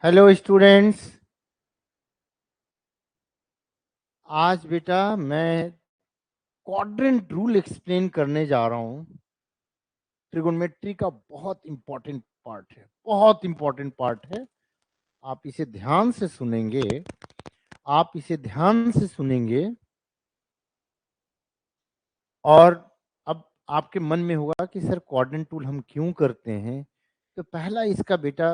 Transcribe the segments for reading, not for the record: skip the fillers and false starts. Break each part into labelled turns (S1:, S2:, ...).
S1: Hello students. आज बेटा मैं क्वाड्रेंट रूल एक्सप्लेन करने जा रहा हूँ। ट्रिगोनोमेट्री का बहुत इंपॉर्टेंट पार्ट है, बहुत इंपॉर्टेंट पार्ट है। आप इसे ध्यान से सुनेंगे, आप इसे ध्यान से सुनेंगे और अब आपके मन में होगा कि सर क्वाड्रेंट रूल हम क्यों करते हैं। तो पहला इसका बेटा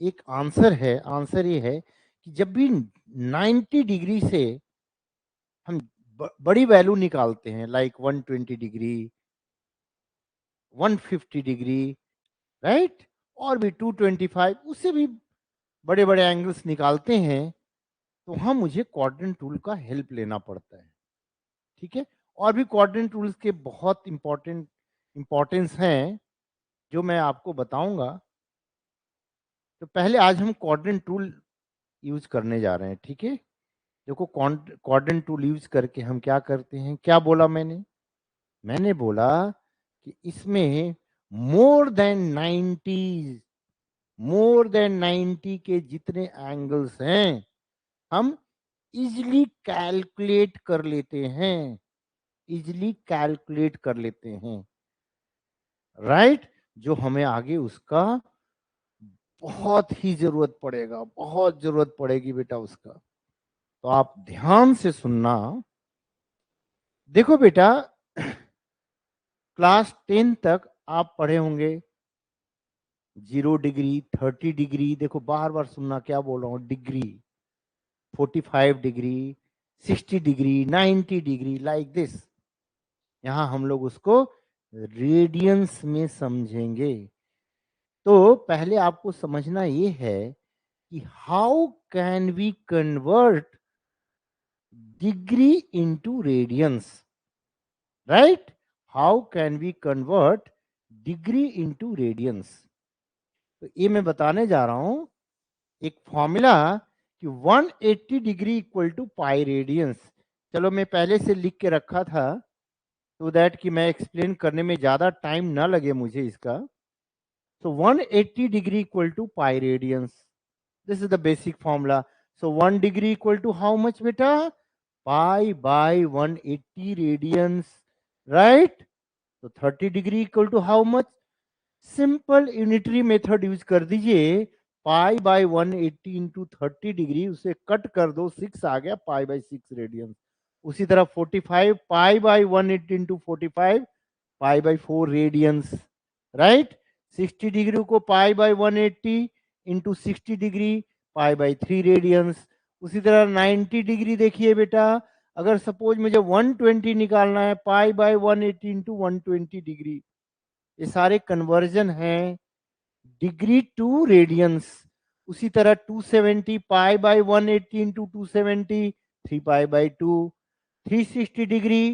S1: एक आंसर है। आंसर ये है कि जब भी 90 डिग्री से हम बड़ी वैल्यू निकालते हैं, लाइक 120 डिग्री, 150 डिग्री, राइट, और भी 225, उससे भी बड़े बड़े एंगल्स निकालते हैं, तो हम मुझे क्वाड्रेंट रूल का हेल्प लेना पड़ता है। ठीक है। और भी क्वाड्रेंट रूल्स के बहुत इंपॉर्टेंस हैं जो मैं आपको बताऊंगा। तो पहले आज हम क्वाड्रेंट रूल यूज करने जा रहे हैं। ठीक है। देखो, क्वाड्रेंट रूल यूज करके हम क्या करते हैं। क्या बोला मैंने? मैंने बोला कि इसमें मोर देन 90 के जितने एंगल्स हैं हम इजिली कैलकुलेट कर लेते हैं, इजिली कैलकुलेट कर लेते हैं, राइट। जो हमें आगे उसका बहुत ही जरूरत पड़ेगा, बहुत जरूरत पड़ेगी बेटा उसका। तो आप ध्यान से सुनना। देखो बेटा, क्लास 10 तक आप पढ़े होंगे 0 डिग्री, 30 डिग्री। देखो बार बार सुनना क्या बोल रहा हूँ, degree, 45 degree, 60 degree, 90 degree, like this. यहां हम लोग उसको रेडियंस में समझेंगे। तो पहले आपको समझना ये है कि how can we convert degree into radians, right. How can we convert degree into radians. तो ये मैं बताने जा रहा हूं एक फॉर्मूला कि 180 degree equal to pi radians. चलो मैं पहले से लिख के रखा था तो दैट कि मैं एक्सप्लेन करने में ज़्यादा टाइम ना लगे मुझे इसका। So 180 degree equal to pi radians. This is the basic formula. So 1 degree equal to how much beta? Pi by 180 radians, right? So 30 degree equal to how much? Simple unitary method use कर दीजिए। पाई by 180 into 30 degree, उसे cut कर दो, 6 आ गया, pi by 6 radiance. उसी तरह 45 pi by 180 into 45, pi by 4 radians, right. 60 degree को pi by 180 into 60 degree, pi by 3 radians. उसी तरह 90 डिग्री देखिए बेटा, अगर सपोज मुझे 120 निकालना है, पाई बाई 180 इंटू 120 डिग्री। ये सारे कन्वर्जन हैं डिग्री टू रेडियंस। उसी तरह 270 pi by 180 into 270, 3 pi by 2। 360 degree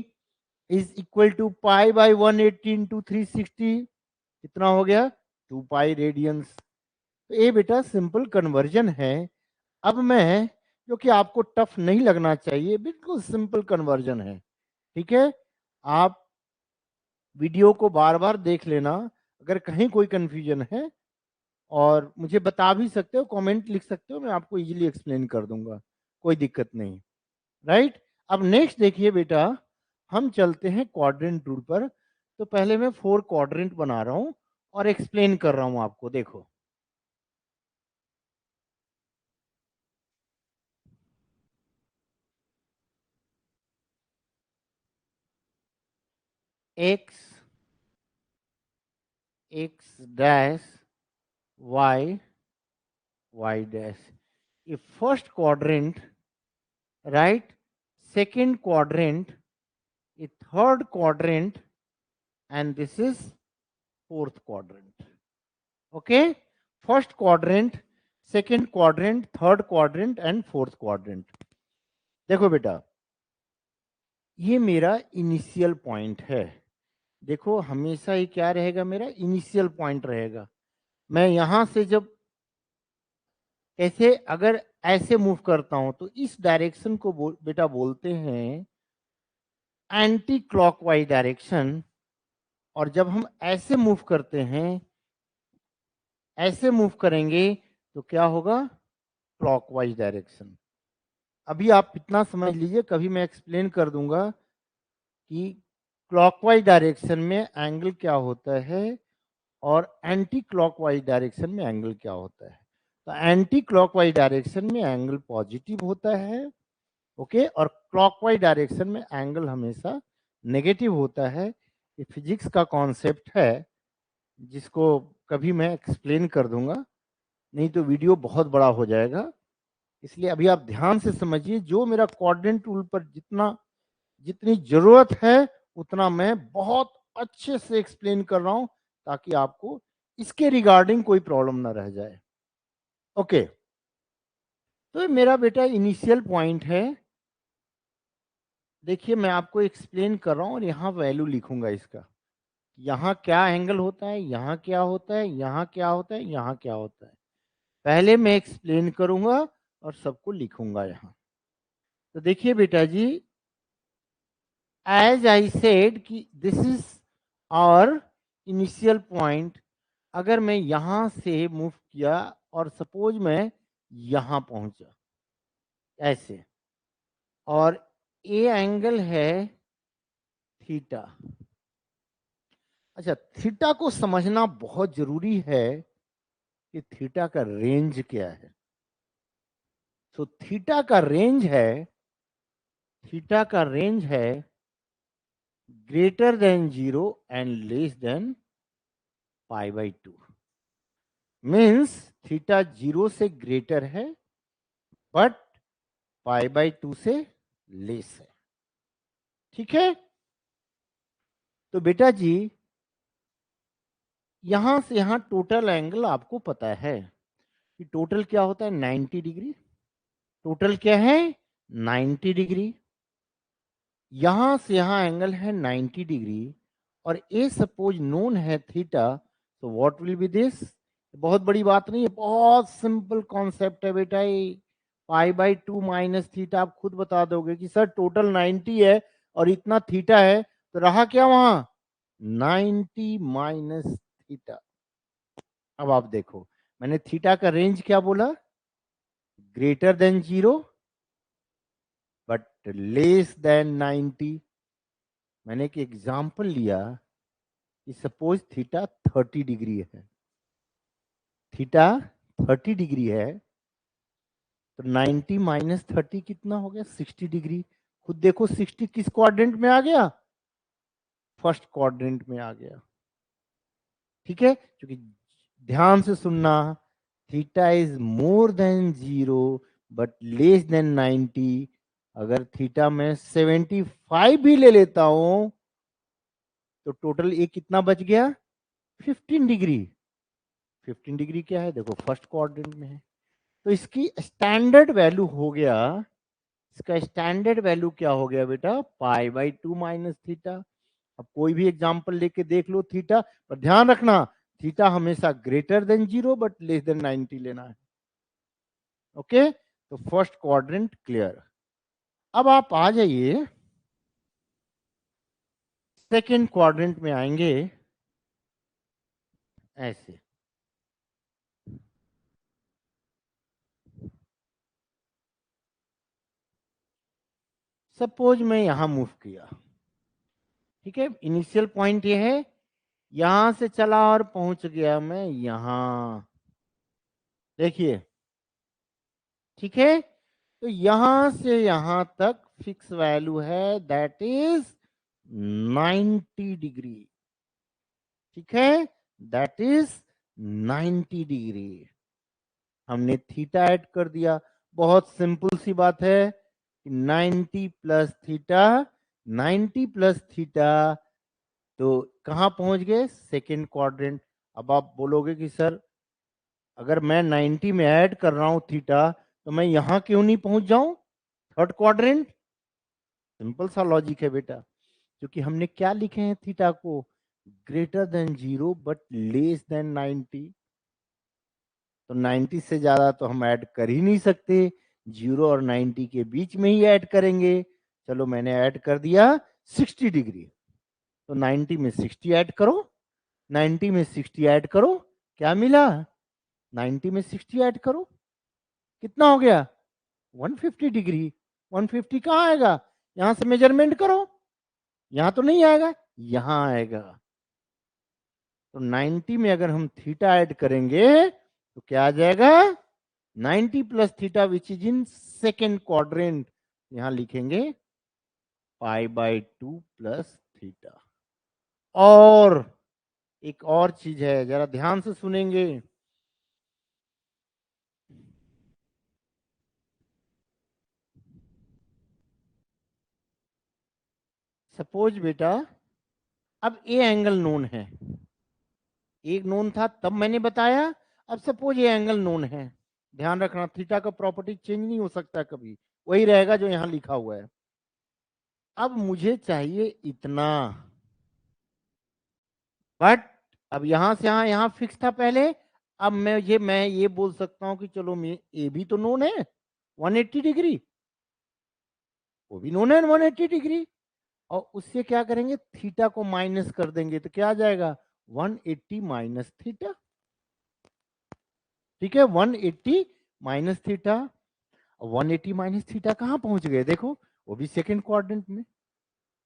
S1: is equal to pi by 180 into 360, कितना हो गया? 2 पाई रेडियंस। तो ये बेटा सिंपल कन्वर्जन है। अब मैं, जो कि आपको टफ नहीं लगना चाहिए, बिल्कुल सिंपल कन्वर्जन है, ठीक है। आप वीडियो को बार बार देख लेना, अगर कहीं कोई कंफ्यूजन है और मुझे बता भी सकते हो, कमेंट लिख सकते हो, मैं आपको इजीली एक्सप्लेन कर दूंगा, कोई दिक्कत नहीं, राइट। अब नेक्स्ट देखिए बेटा, हम चलते हैं क्वाड्रेंट रूल पर। तो पहले मैं 4 क्वाड्रेंट बना रहा हूं और एक्सप्लेन कर रहा हूं आपको। देखो, x, x dash, y, y dash, ये first quadrant, right. Second quadrant, ये third quadrant, and this is fourth quadrant. Okay, first quadrant, second quadrant, third quadrant and fourth quadrant. देखो बेटा, ये मेरा इनिशियल पॉइंट है। देखो हमेशा ये क्या रहेगा, मेरा इनिशियल पॉइंट रहेगा। मैं यहां से जब ऐसे अगर ऐसे मूव करता हूं तो इस डायरेक्शन को बेटा बोलते हैं एंटी क्लॉकवाइज डायरेक्शन। और जब हम ऐसे मूव करते हैं, ऐसे मूव करेंगे तो क्या होगा? Clockwise direction. अभी आप इतना समझ लीजिए, कभी मैं एक्सप्लेन कर दूंगा कि क्लॉकवाइज डायरेक्शन में एंगल क्या होता है और एंटी क्लॉकवाइज डायरेक्शन में एंगल क्या होता है। तो एंटी क्लॉकवाइज डायरेक्शन में एंगल पॉजिटिव होता है, ओके, और क्लॉकवाइज डायरेक्शन में एंगल हमेशा नेगेटिव होता है। ये फिजिक्स का कॉन्सेप्ट है जिसको कभी मैं एक्सप्लेन कर दूंगा, नहीं तो वीडियो बहुत बड़ा हो जाएगा। इसलिए अभी आप ध्यान से समझिए, जो मेरा कोऑर्डिनेट टूल पर जितनी जरूरत है उतना मैं बहुत अच्छे से एक्सप्लेन कर रहा हूं, ताकि आपको इसके रिगार्डिंग कोई प्रॉब्लम ना रह जाए। ओके, तो ये मेरा बेटा इनिशियल पॉइंट है। देखिए मैं आपको एक्सप्लेन कर रहा हूं और यहाँ वैल्यू लिखूंगा इसका, यहाँ क्या एंगल होता है, यहाँ क्या होता है, यहाँ क्या होता है, यहाँ क्या होता है। पहले मैं एक्सप्लेन करूंगा और सबको लिखूंगा यहाँ। तो देखिए बेटा जी, एज आई सेड कि this is our initial point. अगर मैं यहां से मूव किया और सपोज मैं यहां पहुंचा ऐसे, और ए एंगल है थीटा। अच्छा, थीटा को समझना बहुत जरूरी है कि थीटा का रेंज क्या है। तो थीटा का रेंज है, थीटा का रेंज है greater than 0 and less than pi by 2। Means theta 0 से ग्रेटर है बट पाई बाई 2 से लेस है। ठीक है, तो बेटा जी यहां से यहां टोटल एंगल आपको पता है कि टोटल क्या होता है, 90 डिग्री। टोटल क्या है, 90 डिग्री। यहां से यहां एंगल है 90 डिग्री, और ए सपोज नोन है थीटा, तो व्हाट विल बी दिस। बहुत बड़ी बात नहीं है, बहुत सिंपल कॉन्सेप्ट है बेटा। ये पाई बाई 2 माइनस थीटा, आप खुद बता दोगे कि सर टोटल 90 है और इतना थीटा है, तो रहा क्या वहां, 90 माइनस थीटा। अब आप देखो, मैंने थीटा का रेंज क्या बोला, greater than 0 but less then 90। मैंने एक एग्जांपल लिया कि सपोज थीटा 30 डिग्री है, थीटा 30 डिग्री है, तो 90 माइनस 30 कितना हो गया, 60 डिग्री। खुद देखो 60 किस क्वाड्रेंट में आ गया, फर्स्ट क्वाड्रेंट में आ गया। ठीक है, क्योंकि ध्यान से सुनना, theta is more than 0 but less then 90। अगर थीटा में 75 भी ले लेता हूं तो टोटल ये कितना बच गया, 15 डिग्री। 15 डिग्री क्या है, देखो फर्स्ट क्वाड्रेंट में है। तो इसकी स्टैंडर्ड वैल्यू हो गया, इसका स्टैंडर्ड वैल्यू क्या हो गया बेटा, पाई बाई 2 माइनस थीटा। अब कोई भी एग्जांपल लेके देख लो थीटा, पर ध्यान रखना थीटा हमेशा greater than 0 but less then 90 लेना है। ओके, तो फर्स्ट क्वाड्रेंट क्लियर। अब आप आ जाइए सेकेंड क्वाड्रेंट में, आएंगे ऐसे। सपोज मैं यहां मूव किया, ठीक है, इनिशियल पॉइंट ये है, यहां से चला और पहुंच गया मैं यहां, देखिए। ठीक है, तो यहां से यहां तक फिक्स वैल्यू है, दैट इज 90 डिग्री। ठीक है, दैट इज 90 डिग्री। हमने थीटा ऐड कर दिया, बहुत सिंपल सी बात है, 90 प्लस थीटा, 90 प्लस थीटा, तो कहां पहुंच गए, सेकेंड क्वाड्रेंट। अब आप बोलोगे कि सर अगर मैं 90 में ऐड कर रहा हूं थीटा, तो मैं यहां क्यों नहीं पहुंच जाऊं, थर्ड क्वाड्रेंट। सिंपल सा लॉजिक है बेटा, क्योंकि हमने क्या लिखे हैं थीटा को, greater than 0 but less then 90। तो 90 से ज्यादा तो हम ऐड कर ही नहीं सकते, 0 और 90 के बीच में ही ऐड करेंगे। चलो मैंने ऐड कर दिया 60 डिग्री, तो 90 में 60 ऐड करो, 90 में 60 ऐड करो, क्या मिला, 90 में 60 ऐड करो, कितना हो गया 150 डिग्री। 150 कहाँ आएगा, यहां से मेजरमेंट करो, यहां तो नहीं आएगा, यहां आएगा। तो 90 में अगर हम थीटा ऐड करेंगे तो क्या आ जाएगा 90 plus theta which is in second quadrant, यहां लिखेंगे π/2 प्लस थीटा। और एक और चीज है, जरा ध्यान से सुनेंगे। सपोज बेटा अब ए एंगल नोन है, एक नोन था तब मैंने बताया, अब सपोज ये एंगल नोन है। ध्यान रखना थीटा का प्रॉपर्टी चेंज नहीं हो सकता कभी, वही रहेगा जो यहां लिखा हुआ है। अब मुझे चाहिए इतना, बट अब यहां से यहां फिक्स था पहले। अब मैं ये बोल सकता हूं कि चलो मैं ए भी तो नोन है 180 डिग्री, वो भी नोन है 180 डिग्री, और उससे क्या करेंगे थीटा को माइनस कर देंगे तो क्या आ जाएगा 180 माइनस थीटा। ठीक है 180 माइनस थीटा। 180 माइनस थीटा कहाँ पहुंच गए देखो, वो भी सेकंड क्वाड्रेंट में।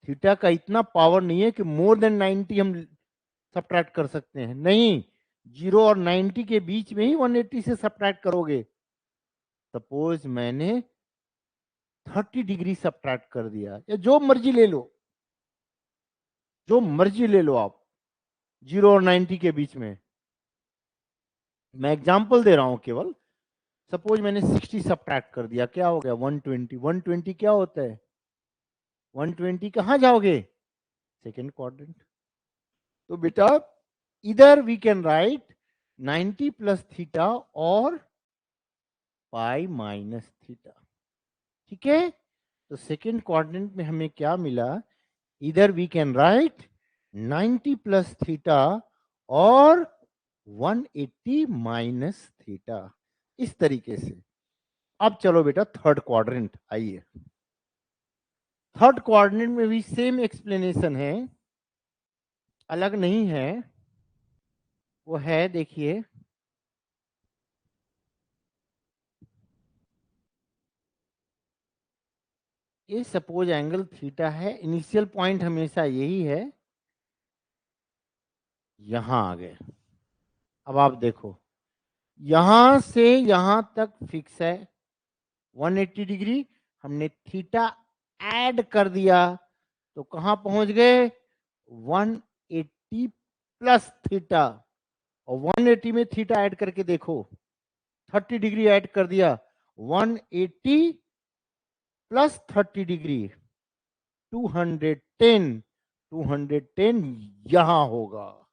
S1: थीटा का इतना पावर नहीं है कि मोर देन 90 हम सब्ट्रैक्ट कर सकते हैं, नहीं, 0 और 90 के बीच में ही 180 से सब्ट्रैक्ट करोगे। सपोज मैंने 30 डिग्री सब्ट्रैक्ट कर दिया, या जो मर्जी ले लो, जो मर्जी ले लो आप, 0 और 90 के बीच में। मैं एग्जांपल दे रहा हूं केवल। सपोज मैंने 60 सब्ट्रैक्ट कर दिया, क्या हो गया 120। 120 क्या होता है 120, कहां जाओगे सेकेंड क्वाड्रेंट। तो बेटा इधर we can write 90 plus theta और पाई माइनस थीटा। ठीक है, तो सेकेंड क्वाड्रेंट में हमें क्या मिला, इधर we can write 90 plus theta और 180 माइनस थीटा, इस तरीके से। अब चलो बेटा थर्ड क्वाड्रेंट आइए। थर्ड क्वाड्रेंट में भी सेम एक्सप्लेनेशन है, अलग नहीं है। वो है देखिए, ये सपोज एंगल थीटा है, इनिशियल पॉइंट हमेशा यही है, यहां आ गए। अब आप देखो यहां से यहां तक फिक्स है 180 डिग्री, हमने थीटा ऐड कर दिया तो कहां पहुंच गए 180 प्लस थीटा। और 180 में थीटा ऐड करके देखो, 30 डिग्री ऐड कर दिया, 180 प्लस 30 डिग्री 210। 210 यहां होगा,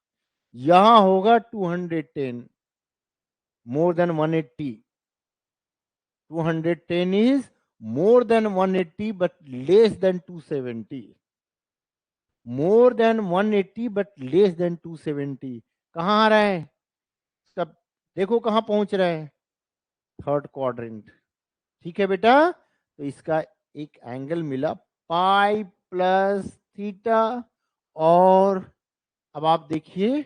S1: यहां होगा 210, मोर than 180। 210 is more than 180 but less than 270, more than 180 but less than 270। कहां आ रहा है, सब देखो कहां पहुंच रहा है थर्ड क्वाड्रेंट। ठीक है बेटा, तो इसका एक एंगल मिला पाई प्लस थीटा। और अब आप देखिए,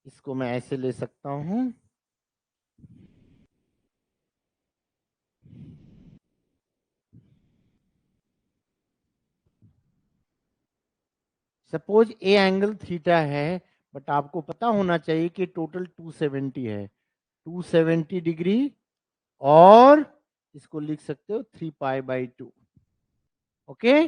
S1: इसको मैं ऐसे ले सकता हूं, सपोज ए एंगल थीटा है, बट आपको पता होना चाहिए कि टोटल 270 है, 270 डिग्री, और इसको लिख सकते हो 3π/2। ओके,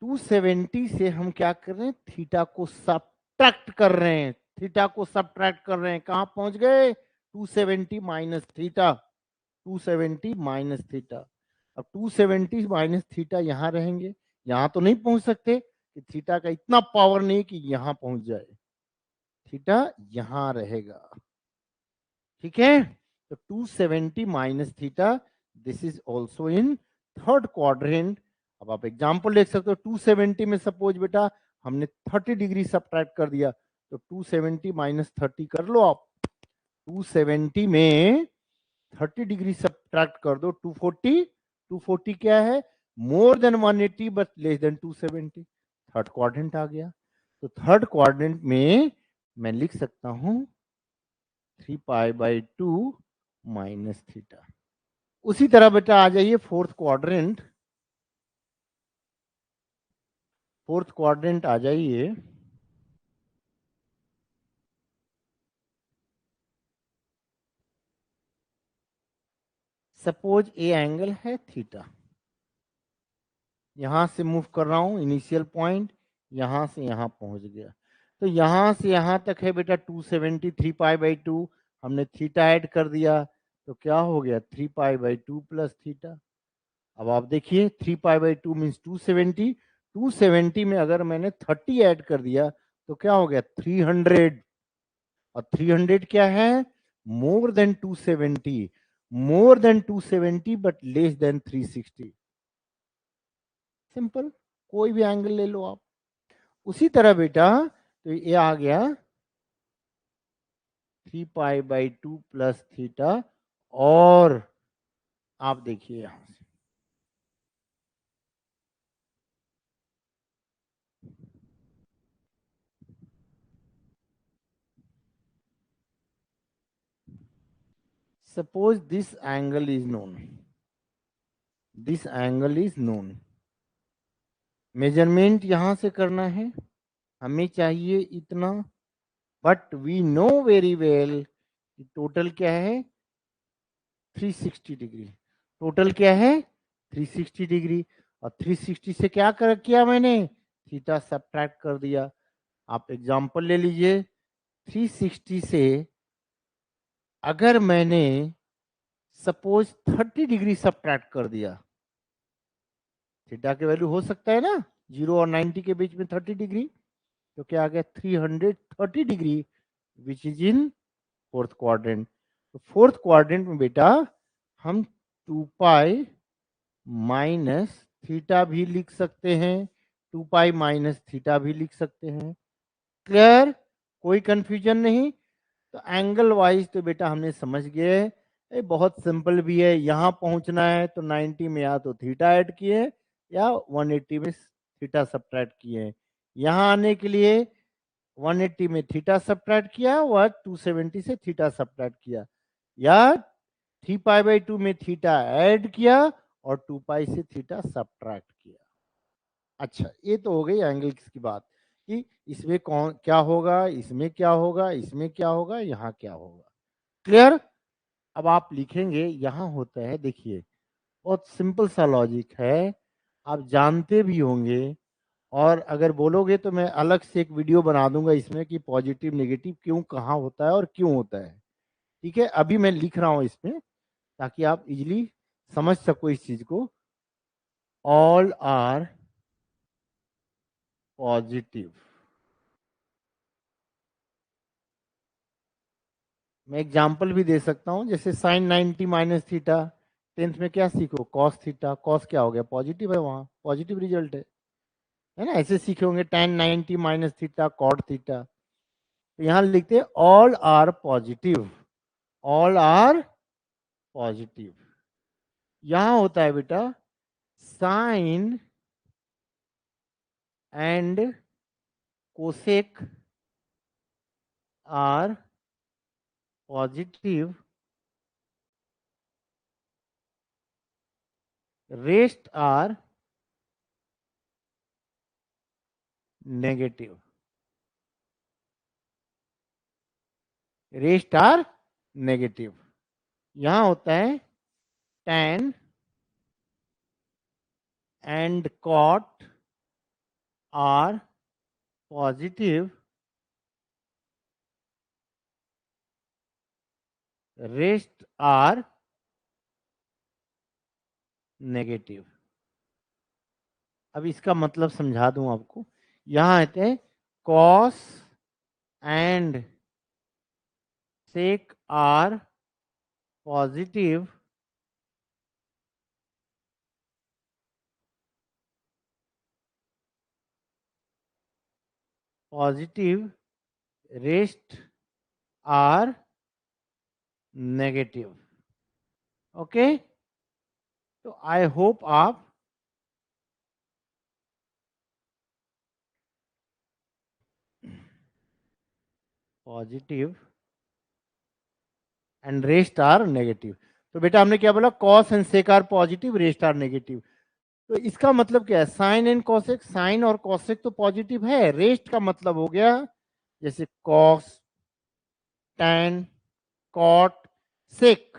S1: 270 से हम क्या कर रहे हैं, थीटा को सब्ट्रैक्ट कर रहे हैं, थीटा को सब्ट्रैक्ट कर रहे हैं, कहां पहुंच गए 270 माइनस थीटा। 270 माइनस थीटा, अब 270 माइनस थीटा यहां रहेंगे, यहां तो नहीं पहुंच सकते कि थीटा का इतना पावर नहीं कि यहां पहुंच जाए, थीटा यहां रहेगा। ठीक है, तो 270 minus theta, this is also in third quadrant. अब आप एग्जांपल देख सकते हो, 270 में सपोज बेटा हमने 30 डिग्री सब्ट्रैक्ट कर दिया, तो 270 माइनस 30 कर लो आप। 270 में 30 डिग्री सब्ट्रैक्ट कर दो 240। 240 क्या है, more than 180 but less than 270, third quadrant आ गया। तो थर्ड क्वाड्रेंट में मैं लिख सकता हूं 3π/2 माइनस थीटा। उसी तरह बेटा आ जाइए फोर्थ क्वाड्रेंट। फोर्थ क्वाड्रेंट आ जाइए। सपोज ए एंगल है थीटा, यहां से मूव कर रहा हूं, इनिशियल पॉइंट यहां से यहां पहुंच गया, तो यहां से यहां तक है बेटा 273 पाई बाई 2, हमने थीटा ऐड कर दिया, तो क्या हो गया 3 पाई बाई 2 प्लस थीटा। अब आप देखिए 3 पाई बाई 2 मीन्स 270, 270 में अगर मैंने 30 ऐड कर दिया तो क्या हो गया 300, और 300 क्या है, more then 270, more than 270 but less then 360। Simple, कोई भी एंगल ले लो आप। उसी तरह बेटा तो ये आ गया 3 पाई बाई 2 प्लस थीटा, और आप देखिए यहां से suppose this angle is known, this angle is known, measurement यहां से करना है, हमें चाहिए इतना, but we know very well total क्या है 360 डिग्री, टोटल क्या है 360 डिग्री, और 360 से क्या कर किया मैंने, थीटा सब्ट्रैक्ट कर दिया। आप एग्जांपल ले लीजिए, 360 से अगर मैंने सपोज 30 डिग्री सब्ट्रैक्ट कर दिया, थीटा की वैल्यू हो सकता है ना 0 और 90 के बीच में 30 डिग्री, तो क्या आ गया 330 degree, which is in fourth quadrant. तो फोर्थ क्वाड्रेंट में बेटा हम 2 पाई माइनस थीटा भी लिख सकते हैं, 2 पाई माइनस थीटा भी लिख सकते हैं। क्लियर, कोई कंफ्यूजन नहीं। तो एंगल वाइज तो बेटा हमने समझ गए, ये बहुत सिंपल भी है, यहाँ पहुंचना है तो 90 में या तो थीटा ऐड किए या 180 में थीटा सब्ट्रैक्ट किए, यहाँ आने के लिए 180 में थीटा सब्ट्रैक्ट किया और 270 से थीटा सब्ट्रैक्ट किया, या 3 पाई बाई 2 में थीटा ऐड किया और 2 पाई से थीटा सब्ट्रैक्ट किया। अच्छा, ये तो हो गई एंगल्स की बात कि इसमें कौन क्या होगा, इसमें क्या होगा, इसमें क्या होगा, यहाँ क्या होगा। क्लियर। अब आप लिखेंगे यहाँ होता है, देखिए बहुत सिंपल सा लॉजिक है, आप जानते भी होंगे, और अगर बोलोगे तो मैं अलग से एक वीडियो बना दूंगा इसमें कि पॉजिटिव नेगेटिव क्यों कहाँ होता है और क्यों होता है। ठीक है, अभी मैं लिख रहा हूँ इसमें ताकि आप इजीली समझ सको इस चीज को। ऑल आर पॉजिटिव, मैं एग्जाम्पल भी दे सकता हूँ, जैसे साइन 90 माइनस थीटा, टेंथ में क्या सीखो कॉस थीटा, कॉस क्या हो गया पॉजिटिव है, वहां पॉजिटिव रिजल्ट है ना। ऐसे सीखे होंगे tan 90 minus theta cot theta, तो यहाँ लिखते हैं all are positive, all are positive. यहां होता है बेटा sine and cosec are positive, rest are negative, rest are negative. यहां होता है tan and cot are positive, rest are negative. अब इसका मतलब समझा दूं आपको, यहां आते हैं cos and sec are positive, positive, rest are negative. Okay, तो आई होप आप positive and rest are negative. तो बेटा हमने क्या बोला, cos and sec are positive, rest are negative. तो इसका मतलब क्या है, साइन एंड कॉसेक, साइन और कॉसेक तो पॉजिटिव है, रेस्ट का मतलब हो गया जैसे कॉस, टैन, कॉट, सेक,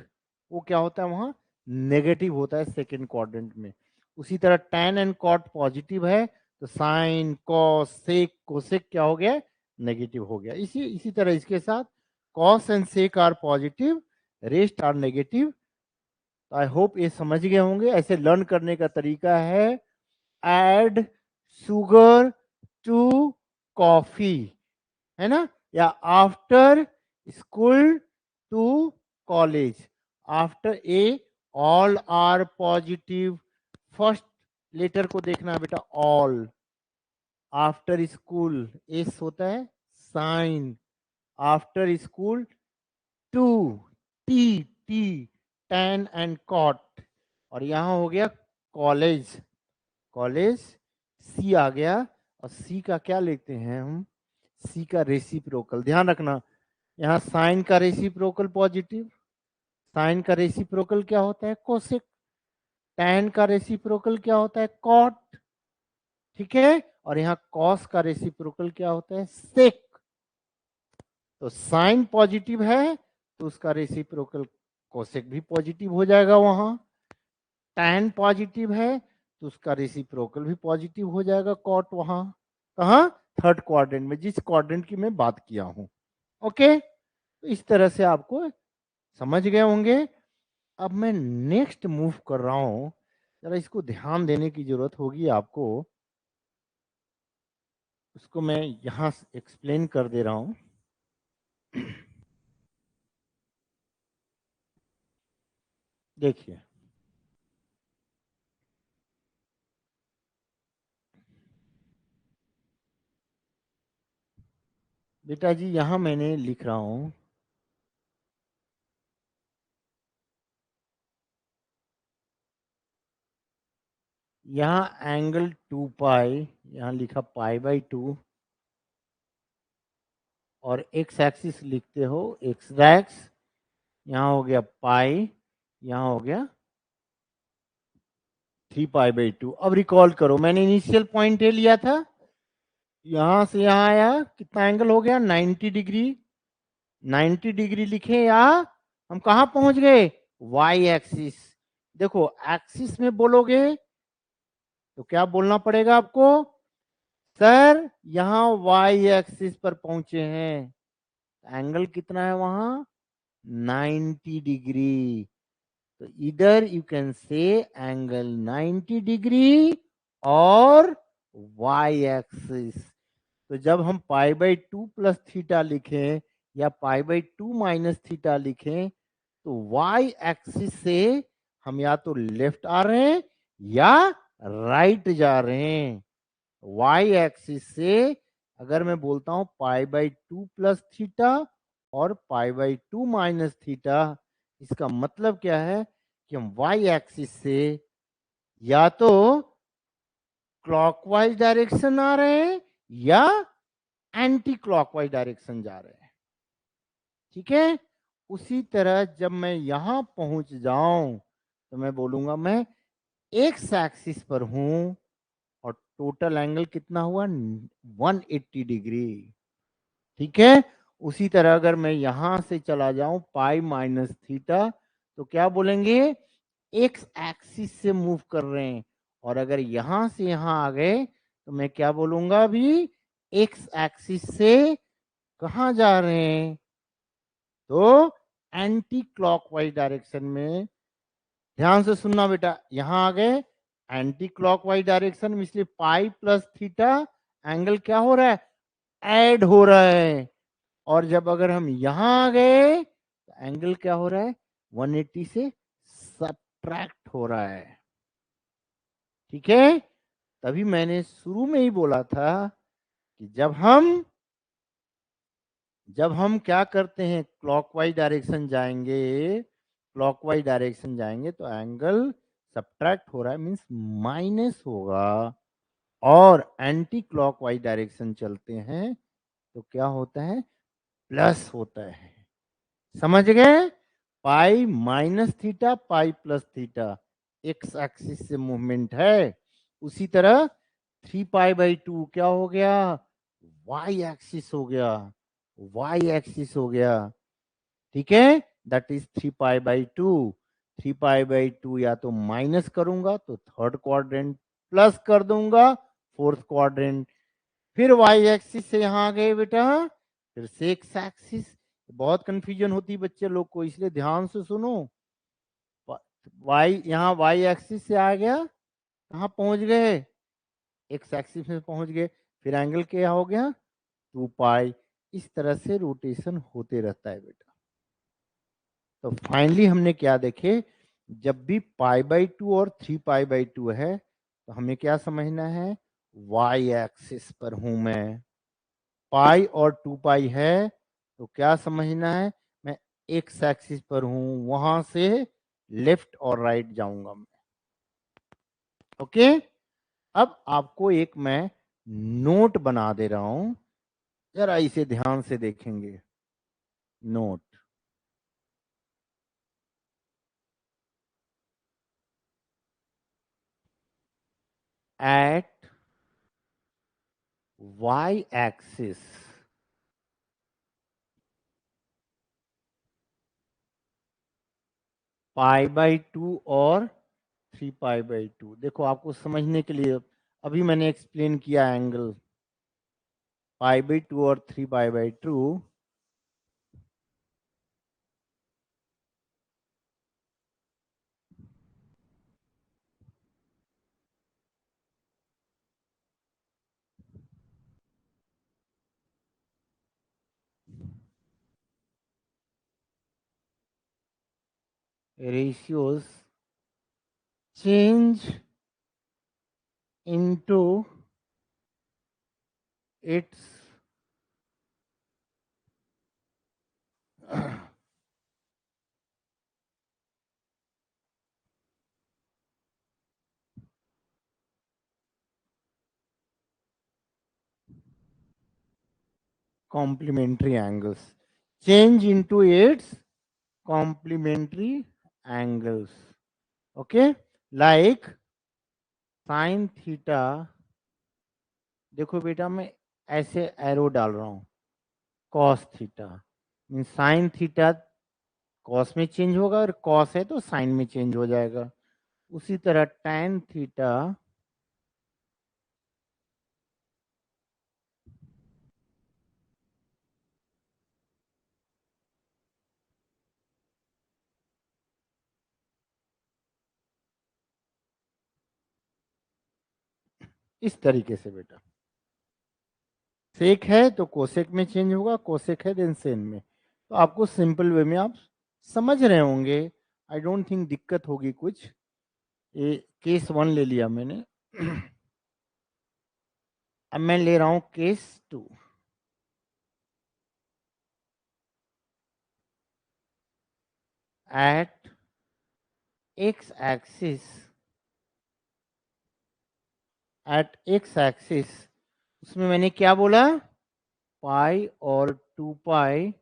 S1: वो क्या होता है वहां नेगेटिव होता है सेकेंड क्वाड्रेंट में। उसी तरह टैन एंड कॉट पॉजिटिव है तो साइन, कॉस, सेक, कोसेक क्या हो गया, नेगेटिव हो गया। इसी इसी तरह इसके साथ cos and sec are positive, rest are negative. I hope ये समझ गए होंगे। ऐसे लर्न करने का तरीका है, ऐड शुगर टू कॉफी, है ना, या after school to college. After a all are positive, first letter को देखना है बेटा, ऑल। आफ्टर स्कूल एस होता है sine, after school to, T, T, tan and cot. और यहां हो गया कॉलेज, कॉलेज सी आ गया। और सी का क्या लेते हैं हम, सी का रेसिप्रोकल। ध्यान रखना यहाँ साइन का रेसिप्रोकल पॉजिटिव, साइन का रेसिप्रोकल क्या होता है कोसेक, टैन का रेसिप्रोकल क्या होता है कॉट, ठीक है, और यहाँ कॉस का रेसिप्रोकल क्या होता है सेक। तो साइन पॉजिटिव है तो उसका रेसिप्रोकल कोसेक भी पॉजिटिव हो जाएगा वहां, टैन पॉजिटिव है तो उसका रेसिप्रोकल भी पॉजिटिव हो जाएगा कॉट वहां, कहा थर्ड क्वाड्रेंट में, जिस क्वाड्रेंट की मैं बात किया हूं। ओके, तो इस तरह से आपको समझ गए होंगे। अब मैं नेक्स्ट मूव कर रहा हूं, जरा इसको ध्यान देने की जरूरत होगी आपको, उसको मैं यहां एक्सप्लेन कर दे रहा हूं। देखिए बेटा जी, यहां मैंने लिख रहा हूं यहाँ एंगल 2 पाई, यहाँ लिखा पाई/2, और एक्स एक्सिस लिखते हो एक्स डैक्स, यहाँ हो गया पाई, यहाँ हो गया 3 पाई/2। अब रिकॉल करो, मैंने इनिशियल पॉइंट ए लिया था, यहां से यहां आया, कितना एंगल हो गया 90 डिग्री। 90 डिग्री लिखे या हम कहा पहुंच गए, वाई एक्सिस। देखो एक्सिस में बोलोगे तो क्या बोलना पड़ेगा आपको, सर यहां वाई एक्सिस पर पहुंचे हैं, एंगल कितना है वहां 90 डिग्री। तो इधर you can say angle 90 degree और वाई एक्सिस। तो जब हम पाई/2 प्लस थीटा लिखें या पाई/2 माइनस थीटा लिखें तो वाई एक्सिस से हम या तो लेफ्ट आ रहे हैं या राइट जा रहे हैं। वाई एक्सिस से अगर मैं बोलता हूं पाई/2 प्लस थीटा और पाई/2 माइनस थीटा, इसका मतलब क्या है कि हम वाई एक्सिस से या तो क्लॉकवाइज डायरेक्शन आ रहे हैं या एंटी क्लॉकवाइज डायरेक्शन जा रहे हैं, ठीक है। उसी तरह जब मैं यहां पहुंच जाऊं तो मैं बोलूंगा मैं एक्स एक्सिस पर हूं और टोटल एंगल कितना हुआ 180 डिग्री, ठीक है। उसी तरह अगर मैं यहां से चला जाऊं पाई माइनस थीटा तो क्या बोलेंगे, एक्स एक्सिस से मूव कर रहे हैं। और अगर यहां से यहां आ गए तो मैं क्या बोलूंगा अभी, एक्स एक्सिस से कहा जा रहे हैं, तो एंटी क्लॉकवाइज डायरेक्शन में। ध्यान से सुनना बेटा, यहां आ गए एंटी क्लॉकवाइज डायरेक्शन में, इसलिए पाई प्लस थीटा एंगल क्या हो रहा है, ऐड हो रहा है। और जब अगर हम यहां आ गए तो एंगल क्या हो रहा है 180 से सब्ट्रैक्ट हो रहा है, ठीक है। तभी मैंने शुरू में ही बोला था कि जब हम क्या करते हैं क्लॉकवाइज डायरेक्शन जाएंगे, क्लॉकवाइज डायरेक्शन जाएंगे तो एंगल सब्ट्रैक्ट हो रहा है मींस माइनस होगा, और एंटी क्लॉकवाइज डायरेक्शन चलते हैं तो क्या होता है प्लस होता है। समझ गए? पाई माइनस थीटा, पाई प्लस थीटा, एक्स एक्सिस से मूवमेंट है। उसी तरह 3 पाई/2 क्या हो गया, वाई एक्सिस हो गया, वाई एक्सिस हो गया। ठीक है, दैट इज 3 पाई/2। 3 पाई/2 या तो माइनस करूंगा तो थर्ड क्वाड्रेंट, प्लस कर दूंगा फोर्थ क्वाड्रेंट। फिर वाई एक्सिस से यहां आ गए बेटा, फिर से एक्स एक्सिस। बहुत कंफ्यूजन होती है बच्चे लोग को, इसलिए ध्यान से सुनो। वाई, यहाँ वाई एक्सिस से आ गया, कहाँ पहुंच गए, एक्स एक्सिस में पहुंच गए। फिर एंगल क्या हो गया, 2 पाई। इस तरह से रोटेशन होते रहता है बेटा। तो फाइनली हमने क्या देखे, जब भी पाई/2 और 3 पाई/2 है तो हमें क्या समझना है, वाई एक्सिस पर हूं मैं। पाई और 2 पाई है तो क्या समझना है, मैं एक्स एक्सिस पर हूं, वहां से लेफ्ट और राइट जाऊंगा मैं। ओके, अब आपको एक मैं नोट बना दे रहा हूं, जरा इसे ध्यान से देखेंगे। नोट, एट y एक्सिस पाई/2 और 3 पाई/2। देखो आपको समझने के लिए अभी मैंने एक्सप्लेन किया एंगल पाई/2 और 3 पाई/2। ratios change into its complementary angles, change into its complementary angles. Okay, like sin theta, देखो बेटा मैं ऐसे एरो डाल रहा हूं, cos theta mean sine theta cos में चेंज होगा, और कॉस है तो साइन में चेंज हो जाएगा। उसी तरह tan थीटा इस तरीके से बेटा, सेक है तो कोसेक में चेंज होगा, कोसेक है देन सेन में। तो आपको सिंपल वे में आप समझ रहे होंगे, आई डोंट थिंक दिक्कत होगी कुछ। ये केस 1 ले लिया मैंने, अब मैं ले रहा हूं case 2। At x axis, at x axis उसमें मैंने क्या बोला, पाई और 2 पाई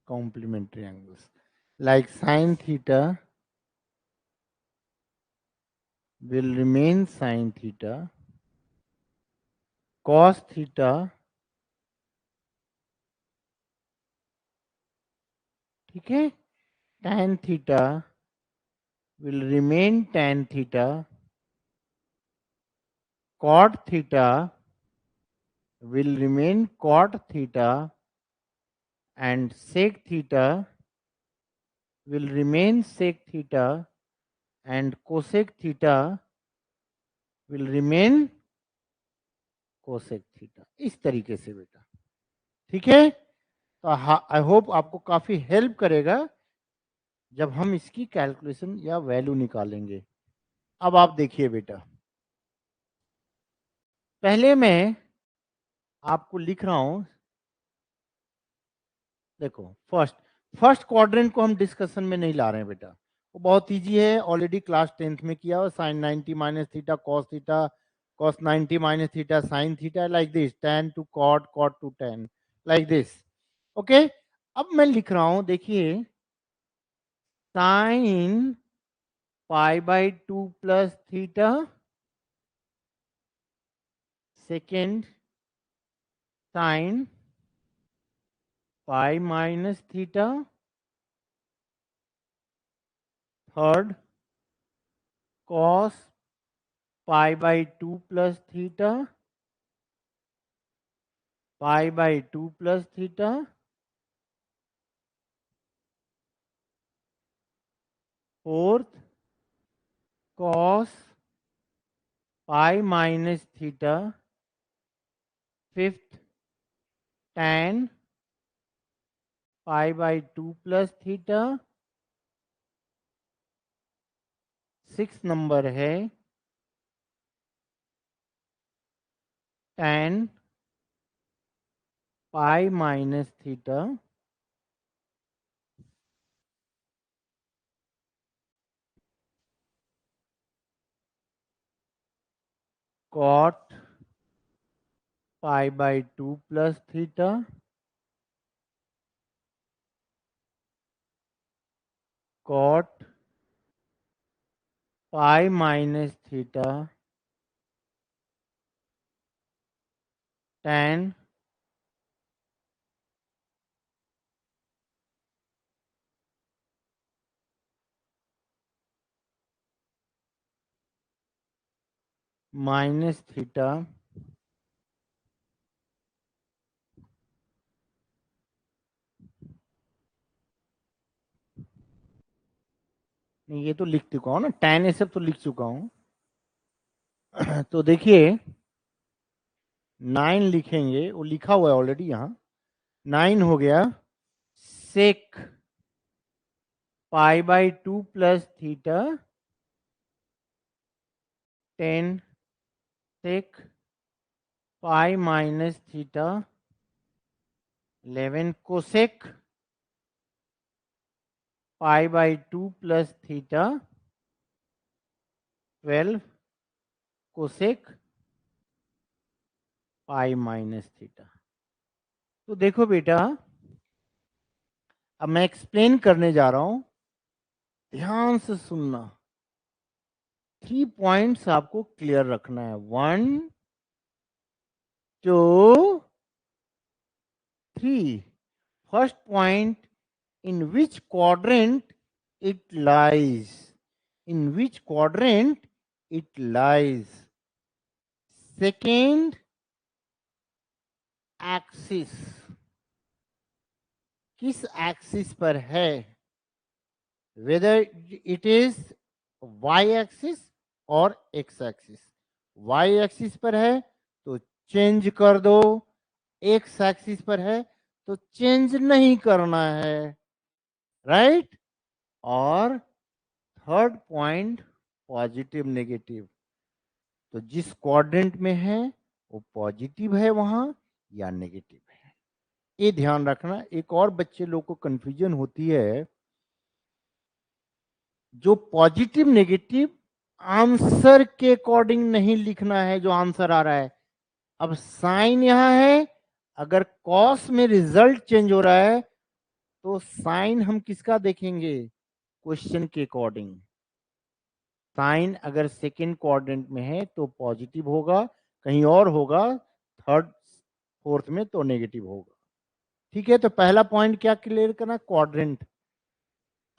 S1: complementary angles, like sin theta will remain sin theta, cos theta, ठीक है, tan theta will remain tan theta, cot theta will remain cot theta, and sec theta will remain sec theta, and cosec theta will remain cosec theta, इस तरीके से बेटा। ठीक है, तो I hope आपको काफी हेल्प करेगा जब हम इसकी कैलकुलेशन या वैल्यू निकालेंगे। अब आप देखिए बेटा, पहले मैं आपको लिख रहा हूं, देखो फर्स्ट क्वाड्रेंट को हम डिस्कशन में नहीं ला रहे हैं बेटा, वो बहुत इजी है, ऑलरेडी क्लास 10th में किया हुआ, sine 90 minus theta cos 90 minus theta sine theta, like this, tan to cot, cot to tan, like this. Okay, अब मैं लिख रहा हूं, देखिए, sine π/2 plus theta, second sine π minus theta, third cos π/2 plus theta, π/2 plus theta, fourth cos π minus theta, fifth tan π/2 plus theta, six number है tan π minus theta, cot π/2 plus थीटा, cot π minus theta, tan minus theta, नहीं ये तो लिख चुका हूँ ना, tan ये सब तो लिख चुका हूँ। तो देखिए 9 लिखेंगे, वो लिखा हुआ है ऑलरेडी यहाँ, 9 हो गया sec π/2 plus theta, 10 sec π minus theta, 11 cosec π/2 plus theta, 12 cosec π minus theta. तो देखो बेटा, अब मैं एक्सप्लेन करने जा रहा हूं, ध्यान से सुनना, 3 पॉइंट्स आपको क्लियर रखना है, 1 2 3। First point, in which quadrant it lies, in which quadrant it lies. Second, axis, किस एक्सिस पर है, whether it is y axis और x एक्सिस। y एक्सिस पर है तो चेंज कर दो, x एक्सिस पर है तो चेंज नहीं करना है, राइट। और थर्ड पॉइंट, पॉजिटिव नेगेटिव, तो जिस क्वाड्रेंट में है वो पॉजिटिव है वहां या नेगेटिव है, ये ध्यान रखना। एक और बच्चे लोग को कंफ्यूजन होती है, जो पॉजिटिव नेगेटिव आंसर के अकॉर्डिंग नहीं लिखना है, जो आंसर आ रहा है। अब साइन यहां है, अगर कॉस में रिजल्ट चेंज हो रहा है तो साइन हम किसका देखेंगे, क्वेश्चन के अकॉर्डिंग। साइन अगर सेकेंड क्वाड्रेंट में है तो पॉजिटिव होगा, कहीं और होगा थर्ड फोर्थ में तो नेगेटिव होगा। ठीक है, तो पहला पॉइंट क्या क्लियर करना, क्वाड्रेंट।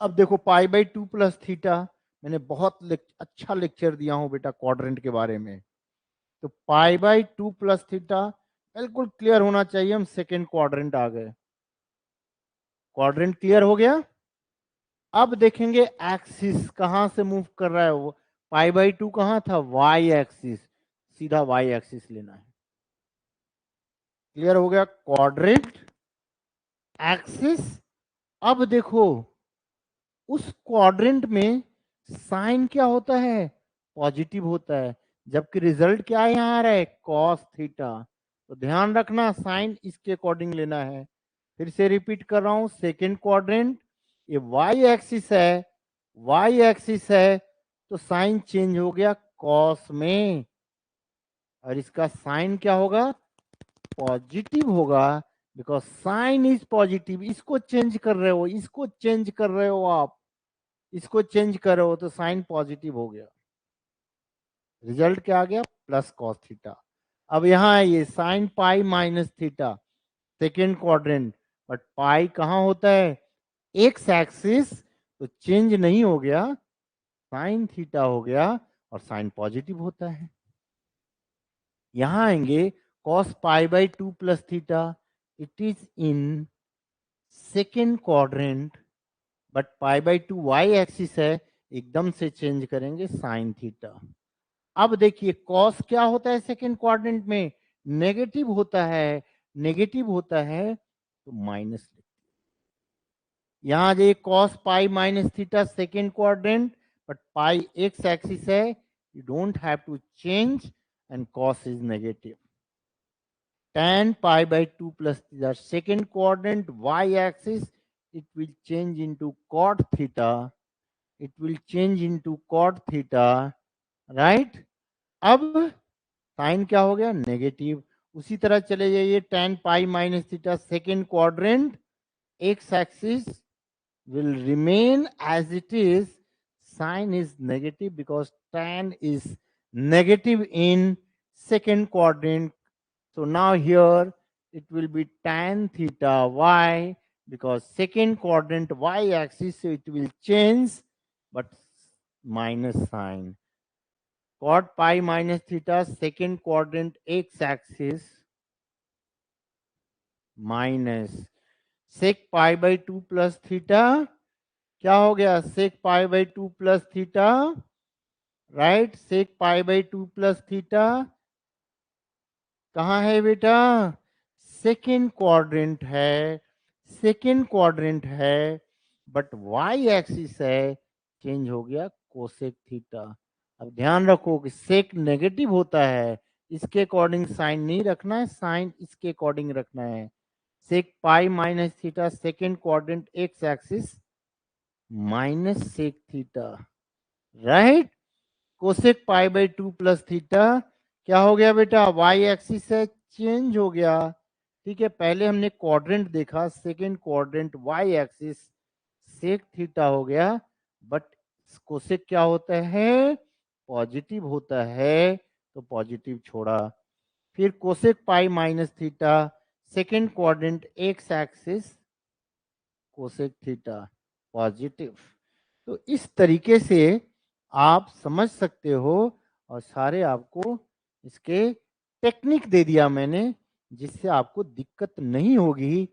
S1: अब देखो π/2 प्लस थीटा, मैंने बहुत अच्छा लेक्चर दिया हूं बेटा क्वाड्रेंट के बारे में। तो π/2 प्लस थीटा बिल्कुल क्लियर होना चाहिए, हम सेकेंड क्वाड्रेंट आ गए। क्वाड्रेंट क्लियर हो गया। अब देखेंगे एक्सिस कहां से मूव कर रहा है, वो π/2 कहां था, वाई एक्सिस, सीधा वाई एक्सिस लेना है। क्लियर हो गया, क्वाड्रेंट एक्सिस। अब देखो उस क्वाड्रेंट में साइन क्या होता है, पॉजिटिव होता है, जबकि रिजल्ट क्या यहाँ आ रहा है, कॉस थीटा। तो ध्यान रखना साइन इसके अकॉर्डिंग लेना है। फिर से रिपीट कर रहा हूं, सेकेंड क्वाड्रेंट, ये वाई एक्सिस है, वाई एक्सिस है, तो साइन चेंज हो गया कॉस में, और इसका साइन क्या होगा, पॉजिटिव होगा, बिकॉज साइन इज पॉजिटिव। इसको चेंज कर रहे हो, इसको चेंज कर रहे हो आप, इसको चेंज करो तो साइन पॉजिटिव हो गया, रिजल्ट क्या आ गया, प्लस कॉस थीटा। अब यहाँ है ये sine pi minus theta, second quadrant, but पाई कहाँ होता है, एक्स एक्सिस, तो चेंज नहीं हो गया, साइन थीटा हो गया, और साइन पॉजिटिव होता है। यहां आएंगे cos π/2 plus theta, it is in second quadrant, but π/2 y axis है, एकदम से चेंज करेंगे साइन थीटा। अब देखिए कॉस क्या होता है सेकेंड क्वाड्रेंट में, नेगेटिव होता है, नेगेटिव होता है तो माइनस। यहां जो cos pi minus theta second quadrant, but pi x axis है, you don't have to change, and cos is negative. tan π/2 plus the second quadrant y axis, it will change into cot theta, it will change into cot theta, right? अब sign क्या हो गया, negative. उसी तरह चले जाइए, tan pi minus theta second quadrant, x axis will remain as it is, sine is negative because tan is negative in second quadrant. So now here it will be tan theta y, because second quadrant y axis, so it will change, but minus sign. Cot pi minus theta second quadrant x axis minus sec π/2 plus theta, क्या हो गया, sec π/2 plus theta, right, सेक π/2 plus theta कहाँ है बेटा, second quadrant है, second quadrant है, but why axis है, change हो गया कोसेक थीटा। अब ध्यान रखो कि सेक नेगेटिव होता है, इसके अकॉर्डिंग साइन नहीं रखना है, साइन इसके अकॉर्डिंग रखना है। Sec pi minus theta second quadrant x axis minus sec theta, right. Cosec π/2 plus theta क्या हो गया बेटा, वाई एक्सिस से चेंज हो गया। ठीक है, पहले हमने क्वाड्रेंट देखा, second quadrant y axis sec theta हो गया, बट कोसेक क्या होता है, पॉजिटिव होता है, तो पॉजिटिव छोड़ा। फिर कोसेक पाई minus theta second quadrant x axis cosec theta positive. तो इस तरीके से आप समझ सकते हो, और सारे आपको इसके टेक्निक दे दिया मैंने, जिससे आपको दिक्कत नहीं होगी।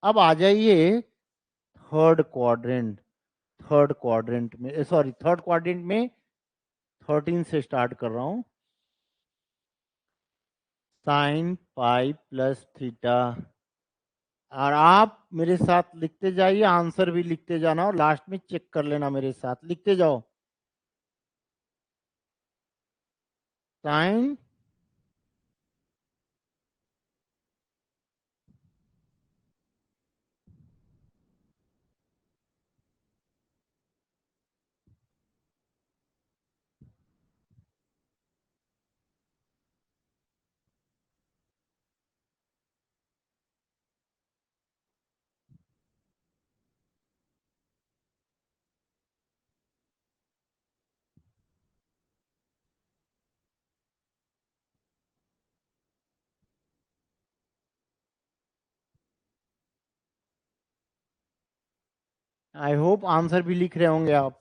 S1: अब आ जाइए थर्ड क्वाड्रेंट, थर्ड क्वाड्रेंट में, सॉरी थर्ड क्वाड्रेंट में 13 से स्टार्ट कर रहा हूं, साइन पाई प्लस थीटा। और आप मेरे साथ लिखते जाइए, आंसर भी लिखते जाना, और लास्ट में चेक कर लेना मेरे साथ, लिखते जाओ। साइन आई होप आंसर भी लिख रहे होंगे आप।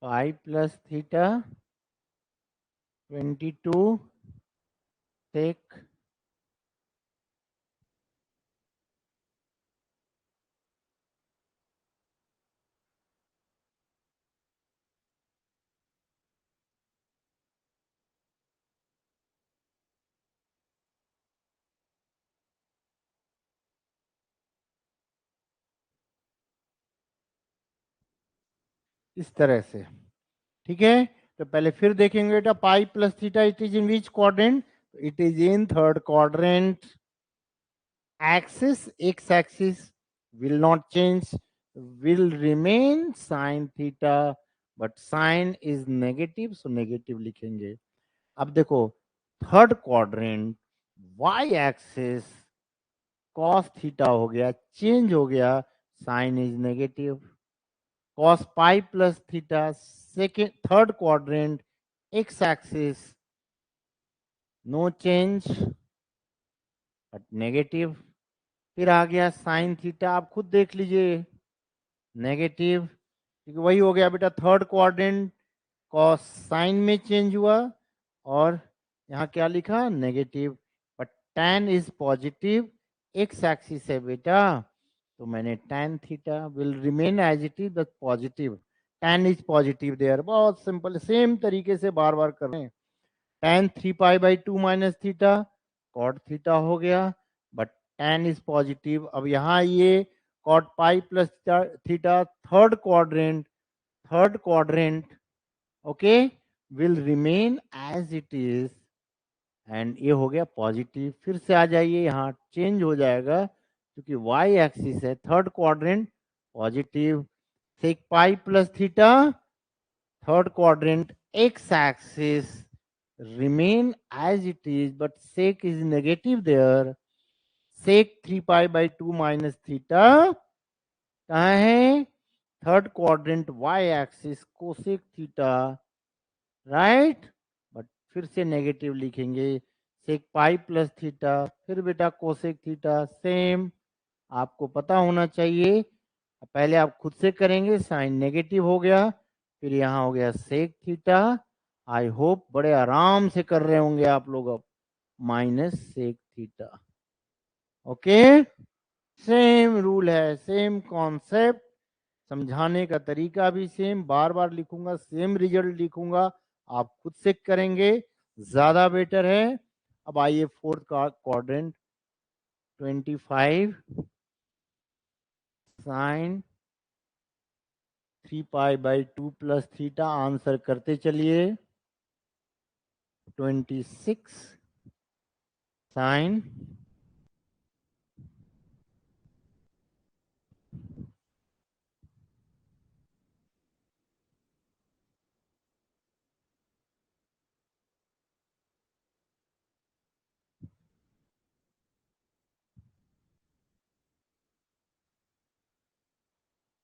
S1: पाई प्लस थीटा 22 सेक इस तरह से। ठीक है, तो पहले फिर देखेंगे बेटा, पाई plus theta it is in which quadrant? It is in third quadrant. Axis, x axis will not change, will remain sin theta, but sin is negative, so negative लिखेंगे। अब देखो, third quadrant, y axis cos theta हो गया, change हो गया, sin is negative. cos pi plus theta second third quadrant, x axis no change but negative. फिर आ गया साइन थीटा, आप खुद देख लीजिए, नेगेटिव। क्योंकि वही हो गया बेटा, थर्ड क्वाड्रेंट कॉस साइन में चेंज हुआ, और यहाँ क्या लिखा, negative. But tan is positive, x axis है बेटा, तो मैंने tan theta will remain as it is, but positive. tan is positive there, बहुत सिंपल, सेम तरीके से बार बार कर रहे हैं। tan 3π/2 minus theta cot theta हो गया, बट tan इज पॉजिटिव। अब यहाँ ये cot pi plus theta third quadrant okay will remain as it is, and ये हो गया पॉजिटिव। फिर से आ जाइए, यहाँ चेंज हो जाएगा क्योंकि वाई एक्सिस है, third quadrant positive, sec pi plus theta third quadrant x-axis remain as it is, but sec is negative there. Sec 3π/2 minus theta कहाँ है, third quadrant y axis cosec theta, right. But फिर से negative लिखेंगे, सेक pi plus theta, फिर बेटा cosec theta, same आपको पता होना चाहिए। पहले आप खुद से करेंगे, साइन नेगेटिव हो गया, फिर यहाँ हो गया सेक थीटा। आई होप बड़े आराम से कर रहे होंगे आप लोग। अब minus sec theta, okay. Same rule है, सेम कॉन्सेप्ट, समझाने का तरीका भी सेम, बार बार लिखूंगा, सेम रिजल्ट लिखूंगा, आप खुद से करेंगे ज्यादा बेटर है। अब आइए fourth quadrant, 25 sine 3π/2 plus theta, answer करते चलिए। 26 साइन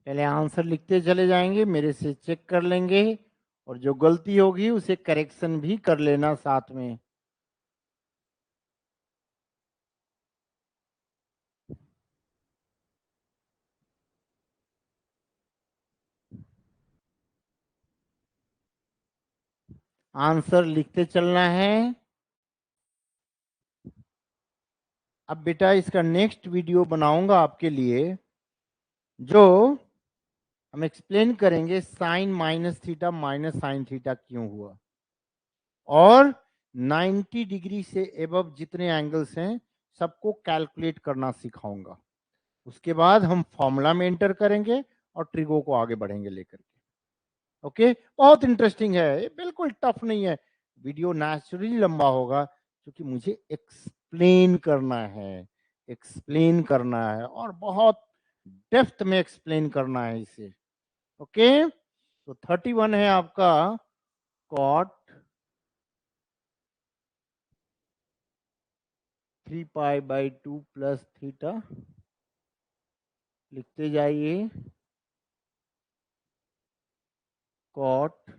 S1: पहले आंसर लिखते चले जाएंगे, मेरे से चेक कर लेंगे, और जो गलती होगी उसे करेक्शन भी कर लेना साथ में। आंसर लिखते चलना है। अब बेटा इसका नेक्स्ट वीडियो बनाऊंगा आपके लिए, जो हम एक्सप्लेन करेंगे sine minus theta minus sine theta क्यों हुआ, और 90 डिग्री से एबव जितने एंगल्स हैं सबको कैलकुलेट करना सिखाऊंगा। उसके बाद हम फॉर्मूला में एंटर करेंगे और ट्रिगो को आगे बढ़ेंगे लेकर के। ओके, बहुत इंटरेस्टिंग है, ये बिल्कुल टफ नहीं है। वीडियो नेचुरली लंबा होगा क्योंकि मुझे एक्सप्लेन करना है, एक्सप्लेन करना है, और बहुत डेप्थ में एक्सप्लेन करना है इसे। ओके, तो 31 है आपका कॉट 3π/2 प्लस थीटा, लिखते जाइए, cot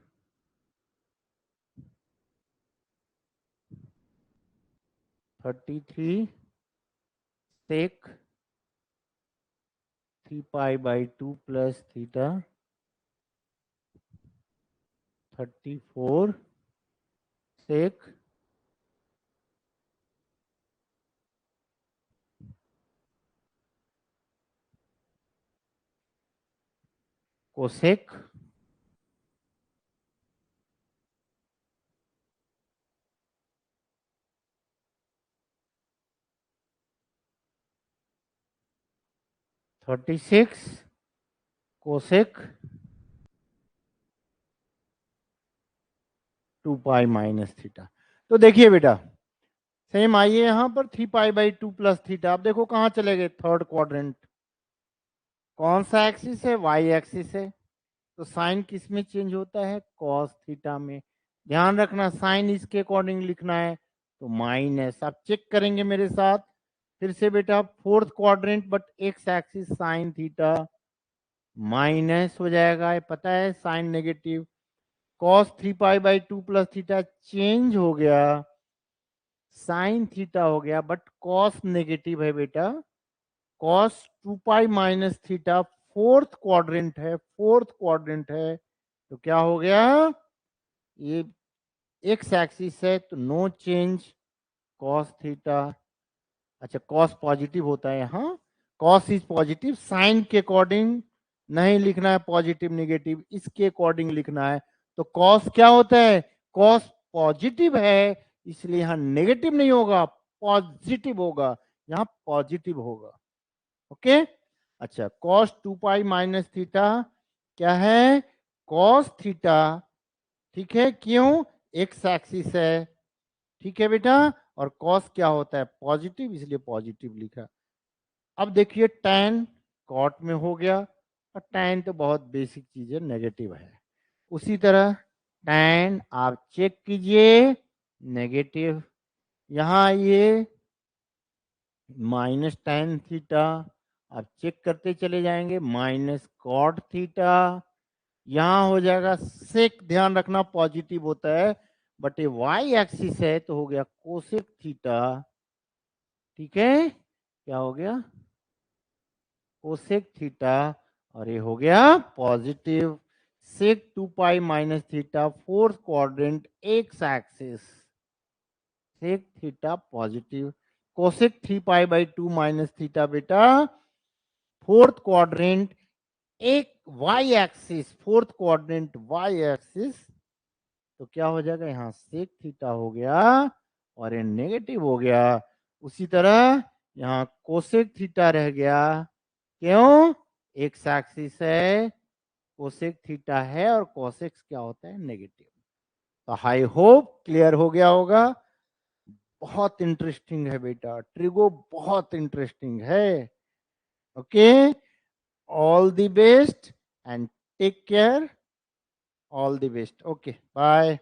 S1: 33 sec 3π/2 plus theta 34 sec cosec 36 cosec 2 pi minus theta. तो देखिए बेटा, सेम आइए यहां पर 3 पाई बाई 2 प्लस थीटा। आप देखो कहां चले गए, थर्ड क्वाड्रेंट। कौन सा एक्सिस है, वाई एक्सिस है। तो साइन किस में चेंज होता है, कॉस थीटा में। ध्यान रखना साइन इसके अकॉर्डिंग लिखना है, तो माइनस। आप चेक करेंगे मेरे साथ फिर से बेटा, fourth quadrant but x axis sine theta minus हो जाएगा, ये पता है sine negative. Cos 3 pi by 2 plus theta change हो गया, साइन थीटा हो गया, बट कॉस नेगेटिव है बेटा। Cos 2 pi minus theta fourth quadrant है, फोर्थ क्वाड्रेंट है, तो क्या हो गया, ये एक्स एक्सिस है तो नो चेंज, कॉस थीटा। अच्छा कॉस पॉजिटिव होता है यहाँ, कॉस इज पॉजिटिव, साइन के अकॉर्डिंग नहीं लिखना है पॉजिटिव निगेटिव, इसके अकॉर्डिंग लिखना है। तो कॉस क्या होता है, कॉस पॉजिटिव है, इसलिए यहाँ नेगेटिव नहीं होगा, पॉजिटिव होगा, यहाँ पॉजिटिव होगा। ओके। अच्छा कॉस 2 पाई माइनस थीटा क्या है, कॉस थीटा, ठीक है, क्यों, एक्स एक्सिस है, ठीक है बेटा। और कॉस क्या होता है, पॉजिटिव, इसलिए पॉजिटिव लिखा। अब देखिए tan कॉट में हो गया, और tan तो बहुत बेसिक चीज है, नेगेटिव है। उसी तरह tan आप चेक कीजिए, नेगेटिव। यहाँ ये माइनस tan थीटा, आप चेक करते चले जाएंगे, माइनस कॉट थीटा। यहाँ हो जाएगा सेक, ध्यान रखना पॉजिटिव होता है, बट ये वाई एक्सिस है तो हो गया कोसेक थीटा, ठीक है, क्या हो गया, कोसेक थीटा। और ये हो गया positive, sec 2 pi minus theta fourth quadrant x axis, sec theta positive. Cosec 3 pi by 2 minus theta बेटा फोर्थ क्वाड्रेंट एक y axis, fourth quadrant y axis, तो क्या हो जाएगा, यहाँ सेक थीटा हो गया और ये नेगेटिव हो गया। उसी तरह यहाँ कोसेक थीटा रह गया, क्यों, एक्स एक्सिस है, कोसेक थीटा है, और कोसेक्स क्या होता है, नेगेटिव। तो आई होप क्लियर हो गया होगा। बहुत इंटरेस्टिंग है बेटा, ट्रिगो बहुत इंटरेस्टिंग है। Okay, all the best and take care, all the best, okay bye.